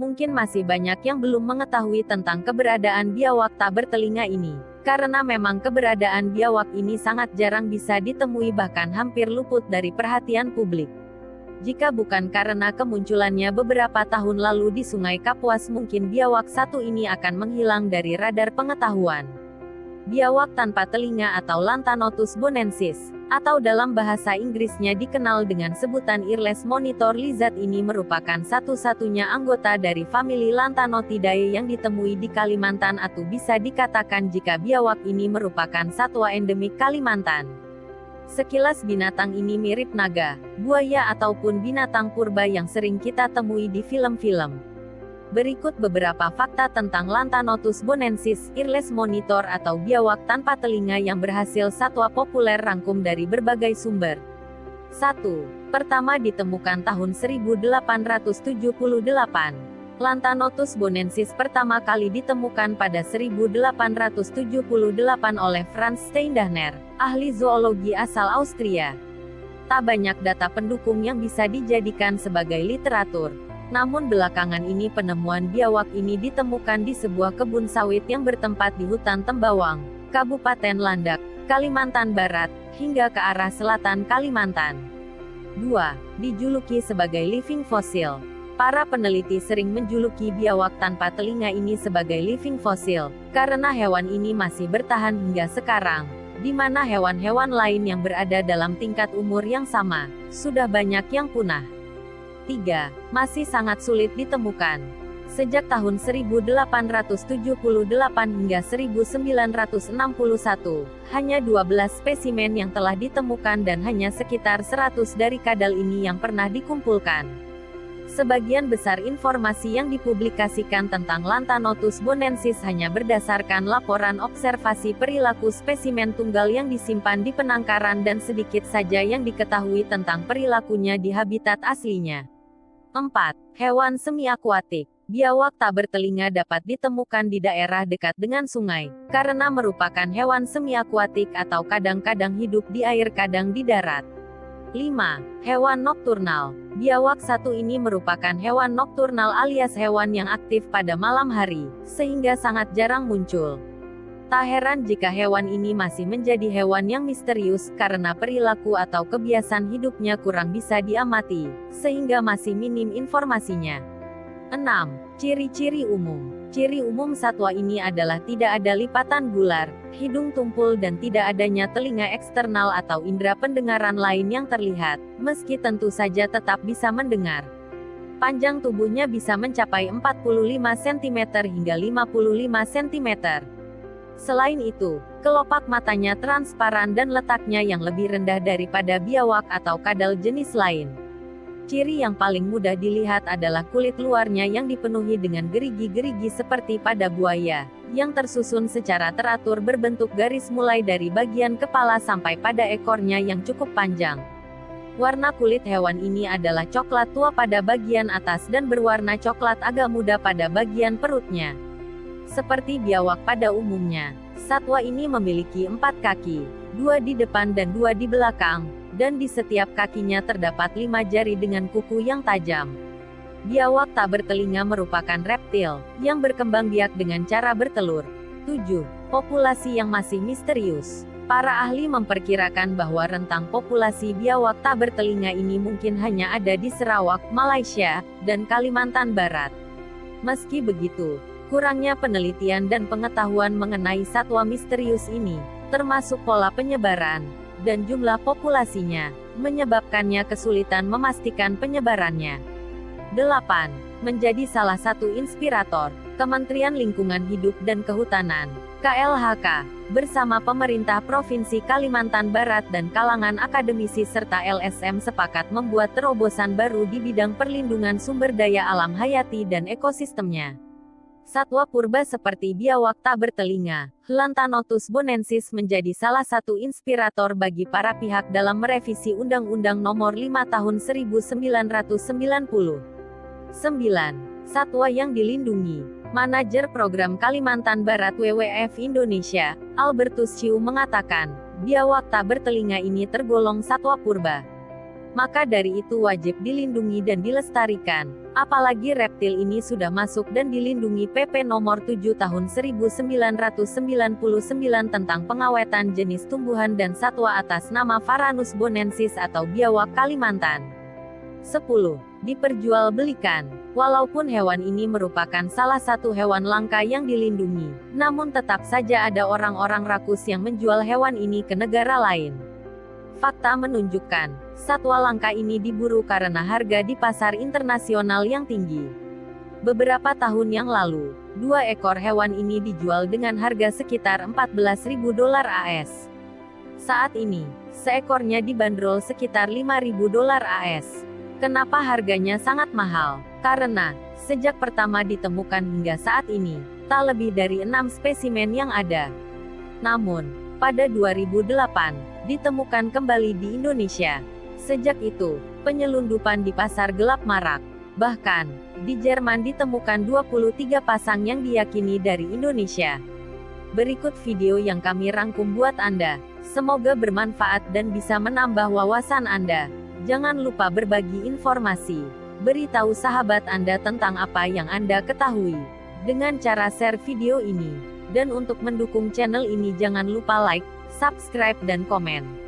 Mungkin masih banyak yang belum mengetahui tentang keberadaan biawak tak bertelinga ini. Karena memang keberadaan biawak ini sangat jarang bisa ditemui, bahkan hampir luput dari perhatian publik. Jika bukan karena kemunculannya beberapa tahun lalu di Sungai Kapuas, mungkin biawak satu ini akan menghilang dari radar pengetahuan. Biawak tanpa telinga atau Lantanotus bonensis, atau dalam bahasa Inggrisnya dikenal dengan sebutan Earless Monitor lizard, ini merupakan satu-satunya anggota dari famili Lantanotidae yang ditemui di Kalimantan, atau bisa dikatakan jika biawak ini merupakan satwa endemik Kalimantan. Sekilas binatang ini mirip naga, buaya ataupun binatang purba yang sering kita temui di film-film. Berikut beberapa fakta tentang Lantanotus bonensis, Earless Monitor atau biawak tanpa telinga yang berhasil satwa populer rangkum dari berbagai sumber. 1. Pertama ditemukan tahun 1878. Lantanotus bonensis pertama kali ditemukan pada 1878 oleh Franz Steindachner, ahli zoologi asal Austria. Tak banyak data pendukung yang bisa dijadikan sebagai literatur. Namun belakangan ini penemuan biawak ini ditemukan di sebuah kebun sawit yang bertempat di hutan Tembawang, Kabupaten Landak, Kalimantan Barat, hingga ke arah selatan Kalimantan. 2. Dijuluki sebagai living fossil. Para peneliti sering menjuluki biawak tanpa telinga ini sebagai living fossil, karena hewan ini masih bertahan hingga sekarang, di mana hewan-hewan lain yang berada dalam tingkat umur yang sama, sudah banyak yang punah. 3. Masih sangat sulit ditemukan. Sejak tahun 1878 hingga 1961, hanya 12 spesimen yang telah ditemukan dan hanya sekitar 100 dari kadal ini yang pernah dikumpulkan. Sebagian besar informasi yang dipublikasikan tentang Lantanotus bonensis hanya berdasarkan laporan observasi perilaku spesimen tunggal yang disimpan di penangkaran dan sedikit saja yang diketahui tentang perilakunya di habitat aslinya. 4. Hewan semi-akuatik. Biawak tak bertelinga dapat ditemukan di daerah dekat dengan sungai, karena merupakan hewan semi-akuatik atau kadang-kadang hidup di air kadang di darat. 5. Hewan nokturnal. Biawak satu ini merupakan hewan nokturnal alias hewan yang aktif pada malam hari, sehingga sangat jarang muncul. Tak heran jika hewan ini masih menjadi hewan yang misterius, karena perilaku atau kebiasaan hidupnya kurang bisa diamati, sehingga masih minim informasinya. 6. Ciri-ciri umum. Ciri umum satwa ini adalah tidak ada lipatan gular, hidung tumpul dan tidak adanya telinga eksternal atau indera pendengaran lain yang terlihat, meski tentu saja tetap bisa mendengar. Panjang tubuhnya bisa mencapai 45 cm hingga 55 cm. Selain itu, kelopak matanya transparan dan letaknya yang lebih rendah daripada biawak atau kadal jenis lain. Ciri yang paling mudah dilihat adalah kulit luarnya yang dipenuhi dengan gerigi-gerigi seperti pada buaya, yang tersusun secara teratur berbentuk garis mulai dari bagian kepala sampai pada ekornya yang cukup panjang. Warna kulit hewan ini adalah coklat tua pada bagian atas dan berwarna coklat agak muda pada bagian perutnya. Seperti biawak pada umumnya, satwa ini memiliki 4 kaki, 2 di depan dan 2 di belakang, dan di setiap kakinya terdapat 5 jari dengan kuku yang tajam. Biawak tak bertelinga merupakan reptil, yang berkembang biak dengan cara bertelur. 7. Populasi yang masih misterius. Para ahli memperkirakan bahwa rentang populasi biawak tak bertelinga ini mungkin hanya ada di Sarawak, Malaysia, dan Kalimantan Barat. Meski begitu, kurangnya penelitian dan pengetahuan mengenai satwa misterius ini, termasuk pola penyebaran dan jumlah populasinya, menyebabkannya kesulitan memastikan penyebarannya. 8. Menjadi salah satu inspirator, Kementerian Lingkungan Hidup dan Kehutanan, KLHK, bersama pemerintah Provinsi Kalimantan Barat dan kalangan akademisi serta LSM sepakat membuat terobosan baru di bidang perlindungan sumber daya alam hayati dan ekosistemnya. Satwa purba seperti biawak tak bertelinga, Lantanotus bonensis menjadi salah satu inspirator bagi para pihak dalam merevisi Undang-Undang Nomor 5 Tahun 1990. 9. Satwa yang dilindungi. Manajer Program Kalimantan Barat WWF Indonesia, Albertus Chiu mengatakan, biawak tak bertelinga ini tergolong satwa purba. Maka dari itu wajib dilindungi dan dilestarikan. Apalagi reptil ini sudah masuk dan dilindungi PP Nomor 7 Tahun 1999 tentang pengawetan jenis tumbuhan dan satwa atas nama Varanus bonensis atau biawak Kalimantan. 10. Diperjualbelikan. Walaupun hewan ini merupakan salah satu hewan langka yang dilindungi, namun tetap saja ada orang-orang rakus yang menjual hewan ini ke negara lain. Fakta menunjukkan, satwa langka ini diburu karena harga di pasar internasional yang tinggi. Beberapa tahun yang lalu, 2 ekor hewan ini dijual dengan harga sekitar $14.000 AS. Saat ini, seekornya dibanderol sekitar $5.000 AS. Kenapa harganya sangat mahal? Karena, sejak pertama ditemukan hingga saat ini, tak lebih dari 6 spesimen yang ada. Namun, pada 2008, ditemukan kembali di Indonesia. Sejak itu, penyelundupan di pasar gelap marak. Bahkan, di Jerman ditemukan 23 pasang yang diyakini dari Indonesia. Berikut video yang kami rangkum buat Anda. Semoga bermanfaat dan bisa menambah wawasan Anda. Jangan lupa berbagi informasi. Beritahu sahabat Anda tentang apa yang Anda ketahui dengan cara share video ini. Dan untuk mendukung channel ini jangan lupa like, subscribe dan komen.